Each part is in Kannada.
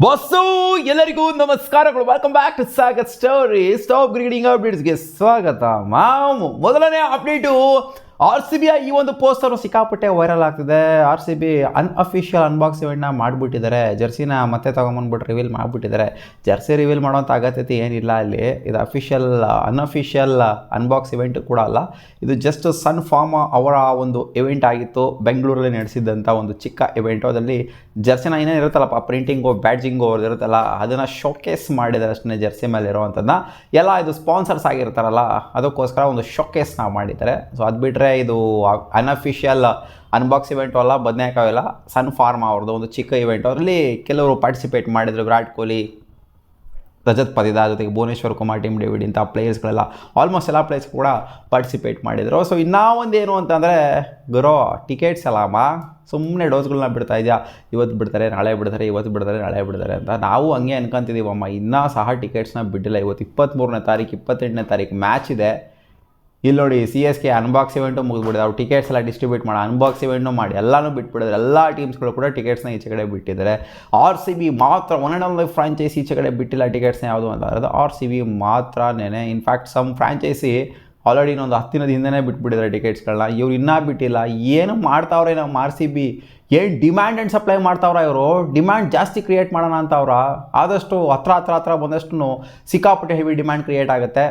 ಬಸ್ಸು ಎಲ್ಲರಿಗೂ ನಮಸ್ಕಾರಗಳು. Welcome back to Sagar story. Stop ಗ್ರೀಡಿಂಗ್ ಅಪ್ಡೇಟ್ಸ್ಗೆ ಸ್ವಾಗತ. ಮೊದಲನೇ ಅಪ್ಡೇಟು RCB ಈ ಒಂದು ಪೋಸ್ಟರ್ ಸಿಕ್ಕಾಪಟ್ಟೆ ವೈರಲ್ ಆಗ್ತಿದೆ. RCB ಅನ್ಅಫಿಷಿಯಲ್ ಅನ್ಬಾಕ್ಸ್ ಇವೆಂಟ್ನ ಮಾಡಿಬಿಟ್ಟಿದ್ದಾರೆ. ಜರ್ಸಿನ ಮತ್ತೆ ತೊಗೊಂಬಂದ್ಬಿಟ್ಟು ರಿವೀಲ್ ಮಾಡಿಬಿಟ್ಟಿದ್ದಾರೆ. ಜರ್ಸಿ ರಿವೀಲ್ ಮಾಡೋಂಥ ಅಗತ್ಯತೆ ಏನಿಲ್ಲ ಅಲ್ಲಿ. ಇದು ಅನ್ಅಫಿಷಿಯಲ್ ಅನ್ಬಾಕ್ಸ್ ಇವೆಂಟ್ ಕೂಡ ಅಲ್ಲ. ಇದು ಜಸ್ಟ್ ಸನ್ ಫಾರ್ಮ್ ಅವರ ಒಂದು ಇವೆಂಟ್ ಆಗಿತ್ತು. ಬೆಂಗಳೂರಲ್ಲಿ ನಡೆಸಿದ್ದಂಥ ಒಂದು ಚಿಕ್ಕ ಇವೆಂಟು. ಅದರಲ್ಲಿ ಜರ್ಸಿನ ಏನೇನು ಇರುತ್ತಲ್ಲಪ್ಪ, ಪ್ರಿಂಟಿಂಗು ಬ್ಯಾಡ್ಜಿಂಗು ಅವ್ರದ್ದು ಇರುತ್ತಲ್ಲ, ಅದನ್ನು ಶೋಕೇಸ್ ಮಾಡಿದ್ದಾರೆ ಅಷ್ಟೇ. ಜರ್ಸಿ ಮೇಲೆ ಇರುವಂಥದ್ದನ್ನ ಎಲ್ಲ ಇದು ಸ್ಪಾನ್ಸರ್ಸ್ ಆಗಿರ್ತಾರಲ್ಲ, ಅದಕ್ಕೋಸ್ಕರ ಒಂದು ಶೋಕೇಸ್ನ ಮಾಡಿದ್ದಾರೆ. ಸೊ ಅದು ಬಿಟ್ಟರೆ ಇದು ಅನ್ಅಫಿಷಿಯಲ್ ಅನ್ಬಾಕ್ಸ್ ಇವೆಂಟು ಅಲ್ಲ, ಬದನೇಕಾಯಿಲ್ಲ, ಸನ್ ಫಾರ್ಮ್ ಅವ್ರದ್ದು ಒಂದು ಚಿಕ್ಕ ಇವೆಂಟ್. ಅದರಲ್ಲಿ ಕೆಲವರು ಪಾರ್ಟಿಸಿಪೇಟ್ ಮಾಡಿದರು. ವಿರಾಟ್ ಕೊಹ್ಲಿ, ರಜತ್ ಪತಿದ, ಜೊತೆಗೆ ಭುವನೇಶ್ವರ್ ಕುಮಾರ್, ಟಿಮ್ ಡೇವಿಡ್ ಇಂಥ ಪ್ಲೇಯರ್ಸ್ಗಳೆಲ್ಲ, ಆಲ್ಮೋಸ್ಟ್ ಎಲ್ಲ ಪ್ಲೇಯರ್ಸ್ ಕೂಡ ಪಾರ್ಟಿಸಿಪೇಟ್ ಮಾಡಿದರು. ಸೊ ಇನ್ನೂ ಒಂದೇನು ಅಂತಂದರೆ, ಗುರೋ ಟಿಕೆಟ್ಸ್ ಅಲ್ಲಮ್ಮ, ಸುಮ್ಮನೆ ಡೋಸ್ಗಳನ್ನ ಬಿಡ್ತಾ ಇದೆಯಾ, ಇವತ್ತು ಬಿಡ್ತಾರೆ ನಾಳೆ ಬಿಡ್ತಾರೆ, ಇವತ್ತು ಬಿಡ್ತಾರೆ ನಾಳೆ ಬಿಡ್ತಾರೆ ಅಂತ ನಾವು ಹಂಗೆ ಅನ್ಕೊಂತಿದ್ದೀವಮ್ಮ. ಇನ್ನೂ ಸಹ ಟಿಕೆಟ್ಸ್ನ ಬಿಟ್ಟಿಲ್ಲ. ಇವತ್ತು 23ನೇ ತಾರೀಕು 28ನೇ ತಾರೀಕು ಮ್ಯಾಚ್ ಇದೆ. ಇಲ್ಲಿ ನೋಡಿ, CSK ಅನ್ಬಾಕ್ಸ್ ಇವೆಂಟು ಮುಗಿದ್ಬಿಟ್ಟಿದೆ. ಅವ್ರು ಟಿಕೆಟ್ಸ್ ಎಲ್ಲ ಡಿಸ್ಟ್ರಿಬ್ಯೂಟ್ ಮಾಡಿ ಅನ್ಬಾಕ್ಸ್ ಇವೆಂಟು ಮಾಡಿ ಎಲ್ಲನೂ ಬಿಟ್ಬಿಟ್ಟಿದ್ದಾರೆ. ಎಲ್ಲ ಟೀಮ್ಸ್ಗಳು ಕೂಡ ಟಿಕೆಟ್ಸ್ನ ಈಚೆ ಕಡೆ ಬಿಟ್ಟಿದ್ದಾರೆ. RCB ಮಾತ್ರ ಒನ್ ಆ್ಯಂಡ್ ಓನ್ಲಿ ಫ್ರಾಂಚೈಸಿ ಈಚೆ ಕಡೆ ಬಿಟ್ಟಿಲ್ಲ ಟಿಕೆಟ್ಸ್ನ. ಯಾವುದು ಅಂತ ಅದು RCB ಮಾತ್ರನೇ. ಇನ್ಫ್ಯಾಕ್ಟ್ ಸಮ್ ಫ್ರಾಂಚೈಸಿ ಆಲ್ರೆಡಿ ಇನ್ನೊಂದು 10 ದಿನದ ಹಿಂದೆನೇ ಬಿಟ್ಬಿಟ್ಟಿದ್ದಾರೆ ಟಿಕೆಟ್ಸ್ಗಳನ್ನ. ಇವ್ರು ಇನ್ನೂ ಬಿಟ್ಟಿಲ್ಲ. ಏನು ಮಾಡ್ತಾವ್ರೆ ನಮ್ಮ RCB? ಏನು ಡಿಮ್ಯಾಂಡ್ ಆ್ಯಂಡ್ ಸಪ್ಲೈ ಮಾಡ್ತಾವ್ರ ಇವರು? ಡಿಮ್ಯಾಂಡ್ ಜಾಸ್ತಿ ಕ್ರಿಯೇಟ್ ಮಾಡೋಣ ಅಂತ ಅವ್ರ. ಆದಷ್ಟು ಹತ್ರ ಬಂದಷ್ಟು ಸಿಕ್ಕಾಪಟ್ಟೆ ಹೆವಿ ಡಿಮ್ಯಾಂಡ್ ಕ್ರಿಯೇಟ್ ಆಗುತ್ತೆ.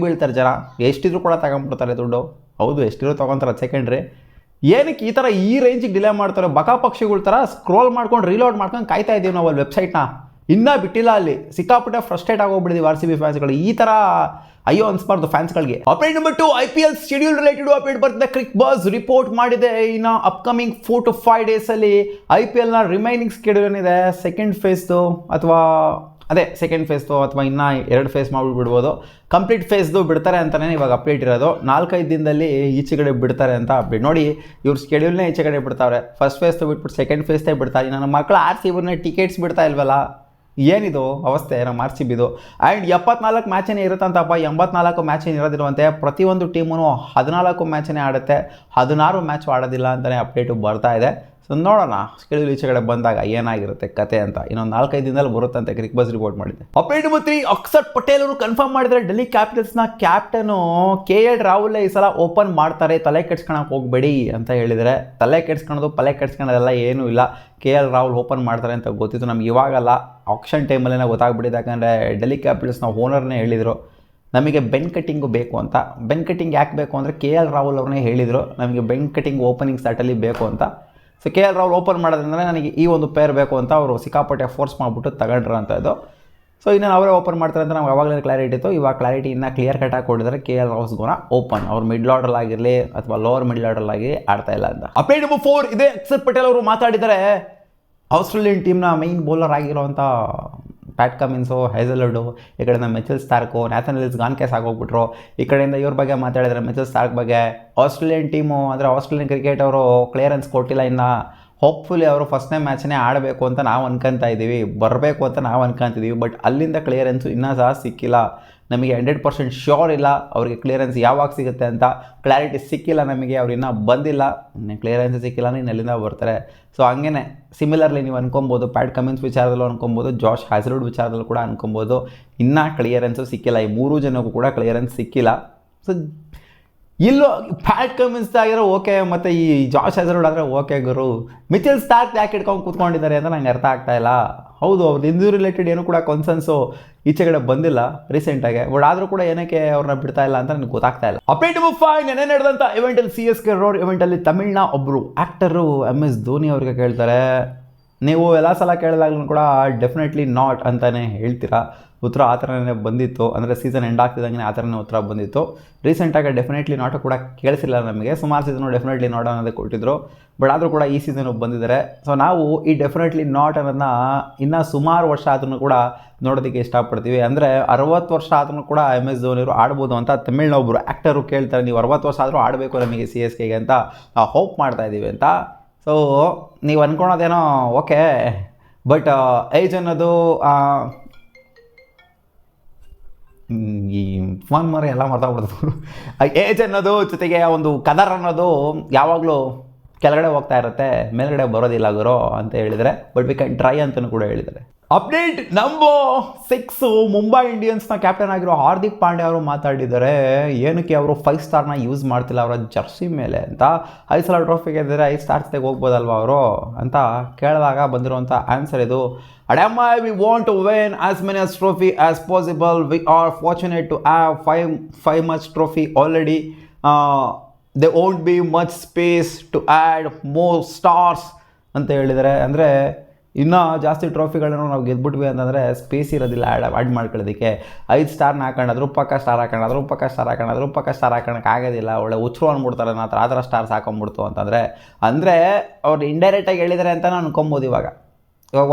ಬೀಳ್ತಾರೆ ಜನ. ಎಷ್ಟಿದ್ರು ಕೂಡ ತಗೊಂಡ್ಬಿಡ್ತಾರೆ ದುಡ್ಡು. ಹೌದು, ಎಷ್ಟಿದ್ರು ತೊಗೊತಾರೆ, ಸೆಕೆಂಡ್ರಿ. ಏನಕ್ಕೆ ಈ ಥರ ಈ ರೇಂಜಿಗೆ ಡಿಲೇ ಮಾಡ್ತಾರೆ? ಬಕಾ ಪಕ್ಷಿಗಳ ಥರ ಸ್ಕ್ರೋಲ್ ಮಾಡ್ಕೊಂಡು ರೀಲೋಡ್ ಮಾಡ್ಕೊಂಡು ಕಾಯ್ತಾ ಇದ್ದೀವಿ ನಾವು ಅಲ್ಲಿ ವೆಬ್ಸೈಟ್ನ. ಇನ್ನೂ ಬಿಟ್ಟಿಲ್ಲ. ಅಲ್ಲಿ ಸಿಕ್ಕಾಪಟ್ಟೆ ಫ್ರಸ್ಟ್ರೇಟ್ ಆಗೋಗ್ಬಿಟ್ಟಿದ್ದೀವಿ RCB ಫ್ಯಾನ್ಸ್ಗಳು. ಈ ಥರ ಅಯ್ಯೋ ಅನ್ಸ್ಬಾರ್ದು ಫ್ಯಾನ್ಸ್ಗಳಿಗೆ. Update number 2, IPL schedule related update ಬರ್ತಿದೆ. ಕ್ರಿಕ್ ಬಸ್ ರಿಪೋರ್ಟ್ ಮಾಡಿದೆ. ಇನ್ನು ಅಪ್ಕಮಿಂಗ್ 4 to 5 ಡೇಸಲ್ಲಿ IPLನ ರಿಮೈನಿಂಗ್ ಶೆಡ್ಯೂಲ್ ಏನಿದೆ, ಸೆಕೆಂಡ್ ಫೇಸ್ದು ಅಥವಾ ಇನ್ನೂ 2 ಫೇಸ್ ಮಾಡಿಬಿಡ್ಬೋದು. ಕಂಪ್ಲೀಟ್ ಫೇಸ್ದು ಬಿಡ್ತಾರೆ ಅಂತಲೇ ಇವಾಗ ಅಪ್ಡೇಟ್ ಇರೋದು. 4-5 ದಿನದಲ್ಲಿ ಈಚೆ ಕಡೆ ಬಿಡ್ತಾರೆ ಅಂತ ಅಪ್ಡೇಟ್. ನೋಡಿ, ಇವ್ರ ಶೆಡ್ಯೂಲ್ನೇ ಈಚೆ ಕಡೆ ಬಿಡ್ತಾವ್ರೆ. ಫಸ್ಟ್ ಫೇಸ್ದು ಬಿಟ್ಬಿಟ್ಟು ಸೆಕೆಂಡ್ ಫೇಸ್ದೇ ಬಿಡ್ತಾರೆ. ನನ್ನ ಮಕ್ಕಳು RCBನ ಟಿಕೆಟ್ಸ್ ಬಿಡ್ತಾ ಇಲ್ವಲ್ಲ, ಏನಿದು ಅವಸ್ಥೆ ನಮ್ಮ RCBದು? ಆ್ಯಂಡ್ 74 ಮ್ಯಾಚೇನೇ ಇರುತ್ತಂತಪ್ಪ. 84 ಮ್ಯಾಚೇನು ಇರೋದಿರುವಂತೆ. ಪ್ರತಿಯೊಂದು ಟೀಮೂ 14 ಮ್ಯಾಚನೇ ಆಡುತ್ತೆ, 16 ಮ್ಯಾಚ್ ಆಡೋದಿಲ್ಲ ಅಂತಲೇ ಅಪ್ಡೇಟು ಬರ್ತಾ ಇದೆ. ಸೊ ನೋಡೋಣ ಶೆಡ್ಯೂಲ್ ಈಚೆ ಕಡೆ ಬಂದಾಗ ಏನಾಗಿರುತ್ತೆ ಕತೆ ಅಂತ. ಇನ್ನೊಂದು 4-5 ದಿನದಲ್ಲಿ ಬರುತ್ತಂತೆ. ಕ್ರಿಕ್ ಬಸ್ ರಿಪೋರ್ಟ್ ಮಾಡಿದೆ. ಅಪ್ಡೇಟ್ ನಂಬರ್ 3, ಅಕ್ಷರ್ ಪಟೇಲ್ ಅವರು ಕನ್ಫರ್ಮ್ ಮಾಡಿದ್ದಾರೆ ಡೆಲ್ಲಿ ಕ್ಯಾಪಿಟಲ್ಸ್ನ ಕ್ಯಾಪ್ಟನು KL ರಾಹುಲ್ ಈ ಸಲ ಓಪನ್ ಮಾಡ್ತಾರೆ, ತಲೆ ಕೆಡ್ಸ್ಕೊಳಕ್ಕೆ ಹೋಗಬೇಡಿ ಅಂತ ಹೇಳಿದರೆ. ತಲೆ ಕೆಡ್ಸ್ಕೊಳೋದೆಲ್ಲ ಏನೂ ಇಲ್ಲ. KL ರಾಹುಲ್ ಓಪನ್ ಮಾಡ್ತಾರೆ ಅಂತ ಗೊತ್ತಿತ್ತು ನಮ್ಗೆ. ಇವಾಗಲ್ಲ, ಆಕ್ಷನ್ ಟೈಮಲ್ಲೇ ಗೊತ್ತಾಗ್ಬಿಟ್ಟಿದೆ. ಯಾಕಂದರೆ ಡೆಲ್ಲಿ ಕ್ಯಾಪಿಟಲ್ಸ್ನ ಓನರ್ನೇ ಹೇಳಿದರು ನಮಗೆ ಬೆನ್ ಕಟ್ಟಿಂಗು ಬೇಕು ಅಂತ. ಬೆನ್ ಕಟ್ಟಿಂಗ್ ಯಾಕೆ ಬೇಕು ಅಂದರೆ KL ರಾಹುಲ್ ಅವ್ರನ್ನೇ ಹೇಳಿದರು ನಮಗೆ ಬೆನ್ ಕಟ್ಟಿಂಗ್ ಓಪನಿಂಗ್ ಸ್ಟಾರ್ಟಲ್ಲಿ ಬೇಕು ಅಂತ. ಸೊ KL ರಾಹುಲ್ ಓಪನ್ ಮಾಡೋದಂದರೆ ನನಗೆ ಈ ಒಂದು ಪೇರ್ ಬೇಕು ಅಂತ ಅವರು ಸಿಕ್ಕಾಪಟ್ಟೆ ಫೋರ್ಸ್ ಮಾಡಿಬಿಟ್ಟು ತಗೊಂಡ್ರು ಅಂತ ಇದು. ಸೊ ಇನ್ನೇನು ಅವರೇ ಓಪನ್ ಮಾಡ್ತಾರೆ ಅಂತ ನಮ್ಗೆ ಅವಾಗಲೇ ಕ್ಲಾರಿಟಿ ಇತ್ತು. ಇವಾಗ ಕ್ಲಾರಿಟಿ ಇನ್ನೂ ಕ್ಲಿಯರ್ ಕಟ್ಟಾಗಿ ಕೊಟ್ಟಿದ್ದಾರೆ. KL ರಾಹುಲ್ಸ್ಗೋನ ಓಪನ್, ಅವ್ರು ಮಿಡ್ಲ್ ಆರ್ಡರ್ ಆಗಿರಲಿ ಅಥವಾ ಲೋವರ್ ಮಿಡ್ಲ್ ಆರ್ಡರ್ ಆಗಿ ಆಡ್ತಾ ಇಲ್ಲ ಅಂತ. ಅಪ್ಡೇಟ್ ನಂಬರ್ 4 ಇದೆ. ಅಕ್ಷರ್ ಪಟೇಲ್ ಅವರು ಮಾತಾಡಿದ್ದಾರೆ. ಆಸ್ಟ್ರೇಲಿಯನ್ ಟೀಮ್ನ ಮೈನ್ ಬೌಲರ್ ಆಗಿರೋಂಥ ಪ್ಯಾಟ್ ಕಮಿನ್ಸು, ಹೈಸಲ್ವುಡ್ಡು, ಈ ಕಡೆಯಿಂದ ಮಿಚೆಲ್ ಸ್ಟಾರ್ಕು, ನ್ಯಾಥನ್ ಎಲಿಸ್ ಗಾನ್ಕೇಸ್ ಆಗೋಗ್ಬಿಟ್ರು. ಈ ಕಡೆಯಿಂದ ಇವ್ರ ಬಗ್ಗೆ ಮಾತಾಡಿದರೆ ಮಿಚೆಲ್ ಸ್ಟಾರ್ಕ್ ಬಗ್ಗೆ. ಆಸ್ಟ್ರೇಲಿಯನ್ ಟೀಮು ಅಂದರೆ ಆಸ್ಟ್ರೇಲಿಯನ್ ಕ್ರಿಕೆಟ್ ಅವರು ಕ್ಲಿಯರೆನ್ಸ್ ಕೊಟ್ಟಿಲ್ಲ ಇನ್ನು. ಹೋಪ್ಫುಲಿ ಅವರು ಫಸ್ಟ್ನೇ ಮ್ಯಾಚ್ನೇ ಆಡಬೇಕು ಅಂತ ನಾವು ಅನ್ಕೊತಾ ಇದ್ದೀವಿ, ಬರಬೇಕು ಅಂತ ನಾವು ಅನ್ಕೊತಿದ್ದೀವಿ. ಬಟ್ ಅಲ್ಲಿಂದ ಕ್ಲಿಯರೆನ್ಸು ಇನ್ನೂ ಸಹ ಸಿಕ್ಕಿಲ್ಲ ನಮಗೆ. 100% ಶ್ಯೂರ್ ಇಲ್ಲ ಅವ್ರಿಗೆ ಕ್ಲಿಯರೆನ್ಸ್ ಯಾವಾಗ ಸಿಗುತ್ತೆ ಅಂತ. ಕ್ಲಾರಿಟಿ ಸಿಕ್ಕಿಲ್ಲ ನಮಗೆ, ಅವ್ರು ಇನ್ನೂ ಬಂದಿಲ್ಲ. ಕ್ಲಿಯರೆನ್ಸ್ ಸಿಕ್ಕಿಲ್ಲ ಇನ್ನು ಎಲ್ಲಿಂದ ಬರ್ತಾರೆ. ಸೊ ಹಂಗೇ ಸಿಮಿಲರ್ಲಿ ನೀವು ಅನ್ಕೊಬೋದು, ಪ್ಯಾಟ್ ಕಮಿನ್ಸ್ ವಿಚಾರದಲ್ಲೂ ಅನ್ಕೊಬೋದು, ಜಾಶ್ ಹ್ಯಾಸಲ್ವುಡ್ ವಿಚಾರದಲ್ಲೂ ಕೂಡ ಅನ್ಕೊಬೋದು. ಇನ್ನೂ ಕ್ಲಿಯರೆನ್ಸು ಸಿಕ್ಕಿಲ್ಲ. ಈ 3 ಜನಕ್ಕೂ ಕೂಡ ಕ್ಲಿಯರೆನ್ಸ್ ಸಿಕ್ಕಿಲ್ಲ. ಸೊ ಇಲ್ಲೋ ಪ್ಯಾಟ್ ಕಮಿನ್ಸ್ ಆಗಿರೋ ಓಕೆ, ಮತ್ತು ಈ ಜಾಶ್ ಹ್ಯಾಸಲ್ವುಡ್ ಆದರೆ ಓಕೆ ಗುರು. ಮಿಚೆಲ್ ಸ್ಟಾರ್ಕ್ ಯಾಕೆ ಇಟ್ಕೊಂಡು ಕೂತ್ಕೊಂಡಿದ್ದಾರೆ ಅಂತ ನಂಗೆ ಅರ್ಥ ಆಗ್ತಾ ಇಲ್ಲ. ಹೌದು, ಅವ್ರದ್ದು ಇಂಜುರಿ ರಿಲೇಟೆಡ್ ಏನೂ ಕೂಡ ಕನ್ಸರ್ನ್ಸು ಈಚೆ ಕಡೆ ಬಂದಿಲ್ಲ ರೀಸೆಂಟಾಗಿ. ಬಟ್ ಆದರೂ ಕೂಡ ಏನಕ್ಕೆ ಅವ್ರನ್ನ ಬಿಡ್ತಾ ಇಲ್ಲ ಅಂತ ನನಗೆ ಗೊತ್ತಾಗ್ತಾ ಇಲ್ಲ. ಅಪ್ಡೇಟ್ ನಂಬರ್ 5, ನೆನೆ ನಡೆದಂಥ ಇವೆಂಟಲ್ಲಿ CSK ರೋಡ್ ಇವೆಂಟಲ್ಲಿ ತಮಿಳ್ನ ಒಬ್ಬರು ಆ್ಯಕ್ಟರು MS ಧೋನಿ ಅವ್ರಿಗೆ ಕೇಳ್ತಾರೆ. ನೀವು ಎಲ್ಲ ಸಲ ಕೇಳಿದಾಗಲೂ ಕೂಡ ಡೆಫಿನೆಟ್ಲಿ ನಾಟ್ ಅಂತಲೇ ಹೇಳ್ತೀರಾ. ಉತ್ತರ ಆ ಥರನೇ ಬಂದಿತ್ತು. ಅಂದರೆ ಸೀಸನ್ ಎಂಡ್ ಆಗ್ತಿದ್ದಂಗೆ ಆ ಥರನೇ ಉತ್ತರ ಬಂದಿತ್ತು. ರೀಸೆಂಟಾಗಿ ಡೆಫಿನೆಟ್ಲಿ ನಾಟು ಕೂಡ ಕೇಳಿಸಿಲ್ಲ ನಮಗೆ. ಸುಮಾರು ಸೀಸನು ಡೆಫಿನೆಟ್ಲಿ ನಾಟ್ ಅನ್ನೋದೇ ಕೊಟ್ಟಿದ್ರು. ಬಟ್ ಆದರೂ ಕೂಡ ಈ ಸೀಸನು ಬಂದಿದ್ದಾರೆ. ಸೊ ನಾವು ಈ ಡೆಫಿನೆಟ್ಲಿ ನಾಟ್ ಅನ್ನೋದನ್ನ ಇನ್ನೂ ಸುಮಾರು ವರ್ಷ ಆದ್ರೂ ಕೂಡ ನೋಡೋದಕ್ಕೆ ಇಷ್ಟಪಡ್ತೀವಿ. ಅಂದರೆ 60 ವರ್ಷ ಆದ್ರೂ ಕೂಡ MS ಧೋನಿಯವರು ಆಡ್ಬೋದು ಅಂತ ತಮಿಳ್ನ ಒಬ್ಬರು ಆ್ಯಕ್ಟರು ಕೇಳ್ತಾರೆ. ನೀವು 60 ವರ್ಷ ಆದರೂ ಆಡಬೇಕು ನಮಗೆ CSKಗೆ ಅಂತ ನಾವು ಹೋಪ್ ಮಾಡ್ತಾಯಿದ್ದೀವಿ ಅಂತ. ಸೊ ನೀವು ಅಂದ್ಕೊಳೋದೇನೋ ಓಕೆ, ಬಟ್ ಏಜ್ ಅನ್ನೋದು ಈ ಫೋನ್ ಮರ ಎಲ್ಲ ಮಾತಾಡ್ಬಿಡ್ತಾರೆ. ಏಜ್ ಅನ್ನೋದು ಜೊತೆಗೆ ಒಂದು ಕದರ್ ಅನ್ನೋದು ಯಾವಾಗಲೂ ಕೆಳಗಡೆ ಹೋಗ್ತಾ ಇರುತ್ತೆ, ಮೇಲ್ಗಡೆ ಬರೋದಿಲ್ಲ ಗುರು ಅಂತ ಹೇಳಿದರೆ. ಬಟ್ ವಿ ಕ್ಯಾನ್ ಟ್ರೈ ಅಂತಲೂ ಕೂಡ ಹೇಳಿದ್ದಾರೆ. ಅಪ್ಡೇಟ್ ನಂಬರ್ 6 ಮುಂಬೈ ಇಂಡಿಯನ್ಸ್ನ ಕ್ಯಾಪ್ಟನ್ ಆಗಿರೋ ಹಾರ್ದಿಕ್ ಪಾಂಡ್ಯ ಅವರು ಮಾತಾಡಿದ್ದಾರೆ. ಏನಕ್ಕೆ ಅವರು 5 ಸ್ಟಾರ್ನ ಯೂಸ್ ಮಾಡ್ತಿಲ್ಲ ಅವರ ಜರ್ಸಿ ಮೇಲೆ ಅಂತ. 5 ಸಲ ಟ್ರೋಫಿ ಗೆದ್ದರೆ 5 ಸ್ಟಾರ್ಸ್ ತೆಗೆ ಹೋಗ್ಬೋದಲ್ವ ಅವರು ಅಂತ ಕೇಳಿದಾಗ ಬಂದಿರುವಂಥ ಆನ್ಸರ್ ಇದು. Adama, we want to win as many as trophy as possible. We are fortunate to have five much trophy already. There won't be much space to add more stars ಅಂತ ಹೇಳಿದ್ದಾರೆ. ಅಂದರೆ ಇನ್ನೂ ಜಾಸ್ತಿ ಟ್ರೋಫಿಗಳನ್ನು ನಾವು ಗೆದ್ಬಿಟ್ವಿ ಅಂತಂದರೆ ಸ್ಪೇಸ್ ಇರೋದಿಲ್ಲ ಆ್ಯಡ್ ಮಾಡ್ಕೊಳ್ಳೋದಕ್ಕೆ. 5 ಸ್ಟಾರ್ನ ಹಾಕೊಂಡು ಅದ್ರ ಪಕ್ಕ ಸ್ಟಾರ್ ಹಾಕೊಂಡು ಅದ್ರ ಪಕ್ಕ ಸ್ಟಾರ್ ಹಾಕೊಂಡು ಅದ್ರ ಪಕ್ಕ ಸ್ಟಾರ್ ಹಾಕೋಣಕ್ಕೆ ಆಗೋದಿಲ್ಲ. ಒಳ್ಳೆ ಹುಚ್ಚರು ಅಂದ್ಬಿಡ್ತಾರೆ ಆ ಥರ ಸ್ಟಾರ್ಸ್ ಹಾಕೊಂಡ್ಬಿಡ್ತು ಅಂತಂದರೆ. ಅಂದರೆ ಅವ್ರು ಇಂಡೈರೆಕ್ಟಾಗಿ ಹೇಳಿದ್ದಾರೆ ಅಂತ ನಾನು ಅನ್ಕೊಬೋದು. ಇವಾಗ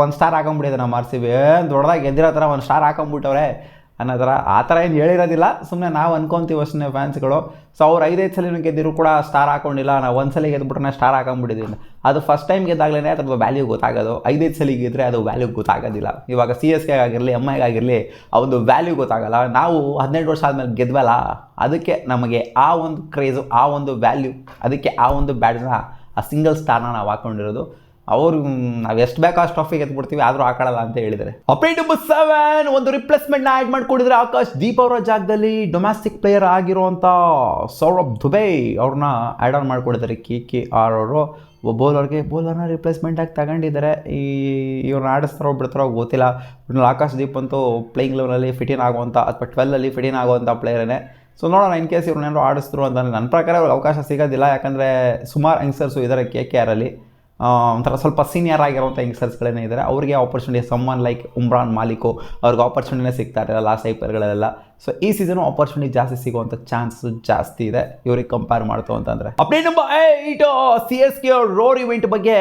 1 ಸ್ಟಾರ್ ಹಾಕೊಂಡ್ಬಿಟ್ಟಿದೆ ನಮ್ಮ RCB ದೊಡ್ಡದಾಗಿ ಗೆದ್ದಿರೋ ಥರ 1 ಸ್ಟಾರ್ ಹಾಕೊಂಡ್ಬಿಟ್ಟವ್ರೆ ಅನ್ನೋ ಥರ. ಆ ಥರ ಏನು ಹೇಳಿರೋದಿಲ್ಲ, ಸುಮ್ಮನೆ ನಾವು ಅನ್ಕೊತೀವಿ ಅಷ್ಟೇ ಫ್ಯಾನ್ಸ್ಗಳು. ಸೊ ಅವ್ರು 5 ಸಲ ಗೆದ್ದಿರು ಕೂಡ ಸ್ಟಾರ್ ಹಾಕೊಂಡಿಲ್ಲ, ನಾವು 1 ಸಲ ಗೆದ್ಬಿಟ್ರೆ ಸ್ಟಾರ್ ಹಾಕೊಂಡ್ಬಿಟ್ಟಿದ್ದೀವಿ. ಅದು ಫಸ್ಟ್ ಟೈಮ್ ಗೆದ್ದಾಗಲೇ ಅದ್ರದ್ದು ವ್ಯಾಲ್ಯೂ ಗೊತ್ತಾಗೋದು. 5 ಸಲ ಗೆದ್ದರೆ ಅದು ವ್ಯಾಲ್ಯೂ ಗೊತ್ತಾಗೋದಿಲ್ಲ. ಇವಾಗ CSK ಆಗಿರಲಿ MI ಆಗಿರಲಿ ಅವೊಂದು ವ್ಯಾಲ್ಯೂ ಗೊತ್ತಾಗಲ್ಲ. ನಾವು 18 ವರ್ಷ ಆದಮೇಲೆ ಗೆದ್ವಲ್ಲ, ಅದಕ್ಕೆ ನಮಗೆ ಆ ಒಂದು ಕ್ರೇಜು, ಆ ಒಂದು ವ್ಯಾಲ್ಯೂ, ಅದಕ್ಕೆ ಆ ಒಂದು ಬ್ಯಾಡ್ಜ್ನ, ಆ ಸಿಂಗಲ್ ಸ್ಟಾರ್ನ ನಾವು ಹಾಕ್ಕೊಂಡಿರೋದು. ಅವರು ನಾವು ಎಷ್ಟು ಬೇಕೋ ಅಷ್ಟು ಟ್ರಾಫಿ ಗೆದ್ಬಿಡ್ತೀವಿ, ಆದರೂ ಹಾಕೊಳ್ಳಲ್ಲ ಅಂತ ಹೇಳಿದರೆ. ಅಪ್ಡೇಟ್ ನಂಬರ್ 7, ಒಂದು ರಿಪ್ಲೇಸ್ಮೆಂಟ್ನ ಆ್ಯಡ್ ಮಾಡಿಕೊಂಡಿದ್ರೆ ಆಕಾಶ್ ದೀಪ್ ಅವರ ಜಾಗದಲ್ಲಿ ಡೊಮ್ಯಾಸ್ಟಿಕ್ ಪ್ಲೇಯರ್ ಆಗಿರುವಂಥ ಸೌರಭ್ ದುಬೈ ಅವ್ರನ್ನ ಆ್ಯಡ್ ಆನ್ ಮಾಡ್ಕೊಂಡಿದ್ದಾರೆ KKR ಅವರು. ಬೌಲರ್ನ ರಿಪ್ಲೇಸ್ಮೆಂಟಾಗಿ ತಗೊಂಡಿದ್ದಾರೆ. ಇವ್ರನ್ನ ಆಡಿಸ್ತಾರೋ ಬಿಡ್ತಾರೋ ಗೊತ್ತಿಲ್ಲ. ಆಕಾಶ್ ದೀಪ್ ಅಂತೂ ಪ್ಲೇಯಿಂಗ್ ಲೆವೆಲಲ್ಲಿ ಫಿಟಿನ್ ಆಗುವಂಥ ಅಥವಾ 12ಅಲ್ಲಿ ಫಿಟಿನ್ ಆಗುವಂಥ ಪ್ಲೇಯರೇ. ಸೊ ನೋಡೋಣ, ಇನ್ ಕೇಸ್ ಇವ್ರನ್ನೇನೋ ಆಡಿಸಿದ್ರು ಅಂತ ನನ್ನ ಪ್ರಕಾರ ಅವ್ರಿಗೆ ಅವಕಾಶ ಸಿಗೋದಿಲ್ಲ. ಯಾಕಂದರೆ ಸುಮಾರು ಯಂಗ್ಸ್ಟರ್ಸು ಇದ್ದಾರೆ KKRಲ್ಲಿ. ಒಂಥರ ಸ್ವಲ್ಪ ಸೀನಿಯರ್ ಆಗಿರುವಂಥ ಯಂಗ್ಸ್ಟರ್ಸ್ಗಳೇನೇ ಇದ್ದಾರೆ. ಅವರಿಗೆ ಆಪರ್ಚುನಿಟಿ, ಸಮ್ಮನ್ ಲೈಕ್ ಉಮ್ರಾನ್ ಮಾಲಿಕು ಅವ್ರಿಗೆ ಆಪರ್ಚುನಿಟಿನೇ ಸಿಗ್ತಾ ಇರಲ್ಲ ಲಾಸ್ಟ್ IPLಗಳಲ್ಲೆಲ್ಲ. ಸೊ ಈ ಸೀಸನು ಆಪರ್ಚುನಿಟಿ ಜಾಸ್ತಿ ಸಿಗುವಂಥ ಚಾನ್ಸು ಜಾಸ್ತಿ ಇದೆ ಇವ್ರಿಗೆ ಕಂಪೇರ್ ಮಾಡ್ತು ಅಂತಂದರೆ. ಅಪ್ಡೇಟ್ ನಂಬರ್ 8, CSK ರೋರ್ ಇವೆಂಟ್ ಬಗ್ಗೆ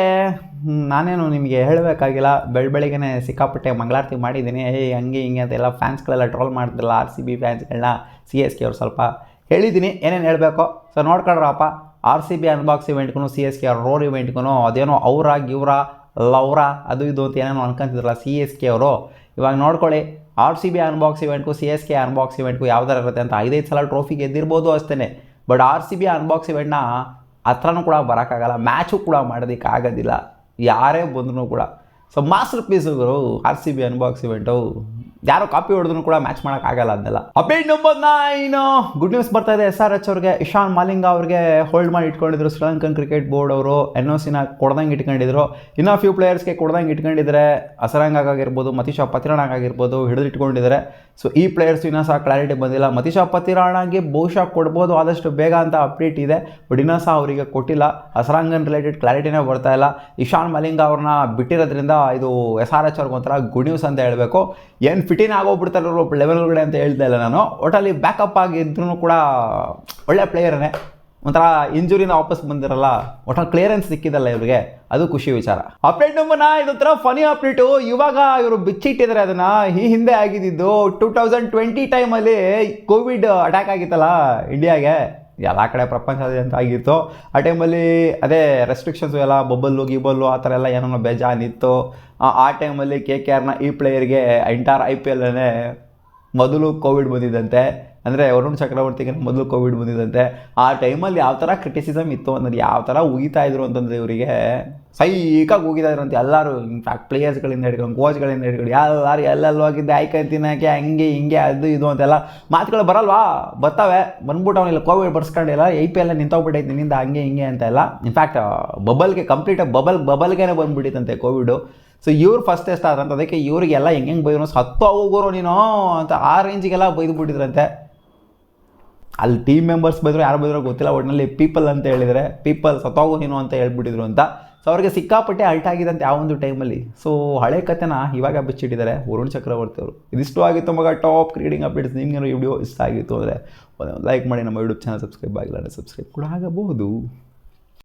ನಾನೇನು ನಿಮಗೆ ಹೇಳಬೇಕಾಗಿಲ್ಲ. ಬೆಳಗ್ಗೆನೇ ಸಿಕ್ಕಾಪಟ್ಟೆ ಮಂಗಳಾರತಿ ಮಾಡಿದ್ದೀನಿ. ಹಂಗೆ ಹಿಂಗೆ ಅಂತೆಲ್ಲ ಫ್ಯಾನ್ಸ್ಗಳೆಲ್ಲ ಟ್ರೋಲ್ ಮಾಡ್ತಿರಲ್ಲ RCB ಫ್ಯಾನ್ಸ್ಗಳನ್ನ. CSK ಅವ್ರು ಸ್ವಲ್ಪ ಹೇಳಿದ್ದೀನಿ ಏನೇನು ಹೇಳಬೇಕು. ಸೊ ನೋಡ್ಕೊಳ್ರಪ್ಪ, RCB ಅನ್ಬಾಕ್ಸ್ ಇವೆಂಟ್ಗೂ CSK ರೋರ್ ಇವೆಂಟ್ಗೂ ಅದೇನೋ ಲವ್ರ ಅದು ಇದು ಅಂತ ಏನೇನೋ ಅನ್ಕೊಂತಿದ್ರಲ್ಲ CSK ಅವರು. ಇವಾಗ ನೋಡ್ಕೊಳ್ಳಿ, RCB ಅನ್ಬಾಕ್ಸ್ ಇವೆಂಟ್ಗೂ CSK ಅನ್ಬಾಕ್ಸ್ ಇವೆಂಟ್ಗೂ ಯಾವ್ದಾರು ಇರುತ್ತೆ ಅಂತ. 5 ಸಲ ಟ್ರೋಫಿ ಗೆದ್ದಿರ್ಬೋದು ಅಷ್ಟೇ, ಬಟ್ RCB ಅನ್ಬಾಕ್ಸ್ ಇವೆಂಟ್ನ ಹತ್ರನೂ ಕೂಡ ಬರೋಕ್ಕಾಗಲ್ಲ, ಮ್ಯಾಚು ಕೂಡ ಮಾಡೋದಕ್ಕೆ ಆಗೋದಿಲ್ಲ ಯಾರೇ ಬಂದ್ರೂ ಕೂಡ. ಸೊ ಮಾಸ್ಟರ್ ಪೀಸುಗಳು RCB ಅನ್ಬಾಕ್ಸ್ ಇವೆಂಟು, ಯಾರೋ ಕಾಪಿ ಹೊಡೆದ್ರು ಕೂಡ ಮ್ಯಾಚ್ ಮಾಡೋಕ್ಕಾಗಲ್ಲ ಅದನ್ನೆಲ್ಲ. ಅಪ್ಡೇಟ್ ನಂಬರ್ 9, ಗುಡ್ ನ್ಯೂಸ್ ಬರ್ತಾ ಇದೆ SRH ಅವ್ರಿಗೆ. ಇಶಾನ್ ಮಾಲಿಂಗ ಅವ್ರಿಗೆ ಹೋಲ್ಡ್ ಮಾಡಿ ಇಟ್ಕೊಂಡಿದ್ರು ಶ್ರೀಲಂಕನ್ ಕ್ರಿಕೆಟ್ ಬೋರ್ಡ್ ಅವರು. NOCನ ಕೊಡ್ದಂಗೆ ಇಟ್ಕೊಂಡಿದ್ರು. ಇನ್ನೂ ಫ್ಯೂ ಪ್ಲೇಯರ್ಸ್ಗೆ ಕೊಡ್ದಂಗೆ ಇಟ್ಕೊಂಡಿದ್ದಾರೆ. ಅಸರಂಗಾಗ್ ಆಗಿರ್ಬೋದು, ಮತೀಶಾ ಪತಿರಾಣಾಗ್ ಆಗಿರ್ಬೋದು ಹಿಡಿದು ಇಟ್ಕೊಂಡಿದ್ದಾರೆ. ಸೊ ಈ ಪ್ಲೇಯರ್ಸ್ ಇನ್ನೂ ಸಹ ಕ್ಲಾರಿಟಿ ಬಂದಿಲ್ಲ. ಮತೀಶಾ ಪತಿರಾಣಾಗೆ ಬಹುಶಃ ಕೊಡ್ಬೋದು ಆದಷ್ಟು ಬೇಗ ಅಂತ ಅಪ್ಡೇಟ್ ಇದೆ, ಬಟ್ ಇನ್ನೂ ಸಹ ಅವರಿಗೆ ಕೊಟ್ಟಿಲ್ಲ. ಅಸರಂಗನ್ ರಿಲೇಟೆಡ್ ಕ್ಲಾರಿಟಿನೇ ಬರ್ತಾ ಇಲ್ಲ. ಇಶಾನ್ ಮಾಲಿಂಗ ಅವ್ರನ್ನ ಬಿಟ್ಟಿರೋದ್ರಿಂದ ಇದು SRH ಅವ್ರಿಗೆ ಒಂಥರ ಗುಡ್ ನ್ಯೂಸ್ ಅಂತ ಹೇಳಬೇಕು. ಏನು ಫಿಟಿನ್ ಆಗೋಗ್ಬಿಡ್ತಾರೆ ಲೆವೆಲ್ ಒಳಗಡೆ ಅಂತ ಹೇಳ್ತಾ ಇಲ್ಲ ನಾನು. ಒಟ್ಟಲ್ಲಿ ಬ್ಯಾಕಪ್ ಆಗಿದ್ರೂ ಕೂಡ ಒಳ್ಳೆ ಪ್ಲೇಯರೇ. ಒಂಥರ ಇಂಜುರಿನ ವಾಪಸ್ ಬಂದಿರಲ್ಲ, ಒಟ್ಟಲ್ಲಿ ಕ್ಲಿಯರೆನ್ಸ್ ಸಿಕ್ಕಿದಲ್ಲ ಇವ್ರಿಗೆ, ಅದು ಖುಷಿ ವಿಚಾರ. ಅಪ್ಡೇಟ್ ನಂಬರ್ 9, ಇದೊಂಥರ ಫನಿ ಅಪ್ಡೇಟು. ಇವಾಗ ಇವರು ಬಿಚ್ಚಿಟ್ಟಿದ್ದಾರೆ ಅದನ್ನು. ಈ ಹಿಂದೆ ಆಗಿದ್ದು 2020 ಟೈಮಲ್ಲಿ ಕೋವಿಡ್ ಅಟ್ಯಾಕ್ ಆಗಿತ್ತಲ್ಲ ಇಂಡಿಯಾಗೆ, ಎಲ್ಲ ಕಡೆ ಪ್ರಪಂಚದಾದ್ಯಂತ ಆಗಿತ್ತು. ಆ ಟೈಮಲ್ಲಿ ಅದೇ ರೆಸ್ಟ್ರಿಕ್ಷನ್ಸು ಎಲ್ಲ ಬಬ್ಬಲ್ಲು ಆ ಥರ ಎಲ್ಲ ಏನೋ ಬೇಜಾನಿತ್ತು. ಆ ಟೈಮಲ್ಲಿ KKRನ ಈ ಪ್ಲೇಯರ್ಗೆ ಎಂಟೈರ್ IPLನೇ ಮೊದಲು ಕೋವಿಡ್ ಬಂದಿದ್ದಂತೆ. ಅಂದರೆ ವರುಣ್ ಚಕ್ರವರ್ತಿಗೆ ಮೊದಲು ಕೋವಿಡ್ ಬಂದಿದ್ದಂತೆ. ಆ ಟೈಮಲ್ಲಿ ಯಾವ ಥರ ಕ್ರಿಟಿಸಿಸಮ್ ಇತ್ತು ಅಂದರೆ, ಯಾವ ಥರ ಉಗಿತಾ ಇದ್ರು ಅಂತಂದರೆ ಇವರಿಗೆ ಸೈಕಾಗಿ ಉಗಿತಾ ಇದ್ರಂತೆ ಎಲ್ಲರೂ. ಇನ್ಫ್ಯಾಕ್ಟ್ ಪ್ಲೇಯರ್ಸ್ಗಳಿಂದ ಹಿಡ್ಕೊಂಡು ಕೋಚ್ಗಳಿಂದ ಹಿಡ್ಕೊಂಡು ಎಲ್ಲರೂ ಎಲ್ಲೆಲ್ಲೋ ಹೋಗಿದ್ದೆ ಆಯ್ಕೊಂತಿನಕ್ಕೆ ಹಂಗೆ ಹಿಂಗೆ ಅದು ಇದು ಅಂತೆಲ್ಲ ಮಾತುಗಳು ಬರಲ್ವಾ, ಬರ್ತವೆ. ಬಂದ್ಬಿಟ್ಟು ಅವನಿಲ್ಲ ಕೋವಿಡ್ ಬರ್ಸ್ಕೊಂಡಿಲ್ಲ, IPL ನಿಂತೋಗ್ಬಿಟ್ಟೈತೆ ನಿನ್ನಿಂದ ಹಂಗೆ ಹಿಂಗೆ ಅಂತೆಲ್ಲ. ಇನ್ಫ್ಯಾಕ್ಟ್ ಕಂಪ್ಲೀಟಾಗಿ ಬಬಲ್ಗೆ ಬಂದುಬಿಟ್ಟಿತ್ತಂತೆ ಕೋವಿಡು. ಸೊ ಇವ್ರು ಫಸ್ಟ್ ಟೆಸ್ಟ್ ಆದಂತ, ಅದಕ್ಕೆ ಇವ್ರಿಗೆಲ್ಲ ಹೆಂಗೆ ಬೈದ್ರು, ಸತ್ತು ಹೋಗೋರು ನೀನು ಅಂತ ಆ ರೇಂಜಿಗೆಲ್ಲ ಬೈದುಬಿಟ್ಟಿದ್ರಂತೆ. ಅಲ್ಲಿ ಟೀಮ್ ಮೆಂಬರ್ಸ್ ಬೈದ್ರು, ಯಾರು ಬೈದ್ರೋ ಗೊತ್ತಿಲ್ಲ, ಒಟ್ಟಿನಲ್ಲಿ ಪೀಪಲ್ ಅಂತ ಹೇಳಿದರೆ, ಪೀಪಲ್ ಸತ್ತೋಗು ನೀನು ಅಂತ ಹೇಳ್ಬಿಟ್ಟಿದ್ರು ಅಂತ. ಸೊ ಅವ್ರಿಗೆ ಸಿಕ್ಕಾಪಟ್ಟೆ ಅಲ್ಟ್ ಆಗಿದಂತೆ ಆ ಒಂದು ಟೈಮಲ್ಲಿ. ಸೊ ಹಳೆ ಕಥೆನ ಇವಾಗ ಬಿಚ್ಚಿಟ್ಟಿದ್ದಾರೆ ವರುಣ್ ಚಕ್ರವರ್ತಿ ಅವರು. ಇದಿಷ್ಟು ಆಗಿತ್ತು ಮಗ ಟಾಪ್ ಕ್ರಿಕೆಟಿಂಗ್ ಅಪ್ಡೇಟ್ಸ್. ನಿಮ್ಗೇನೋ ವಿಡಿಯೋ ಇಷ್ಟ ಆಗಿತ್ತು ಅಂದರೆ ಲೈಕ್ ಮಾಡಿ, ನಮ್ಮ ಯೂಟ್ಯೂಬ್ ಚಾನಲ್ ಸಬ್ಸ್ಕ್ರೈಬ್ ಆಗಿಲ್ಲ ಅಂದರೆ ಸಬ್ಸ್ಕ್ರೈಬ್ ಕೂಡ ಆಗಬಹುದು.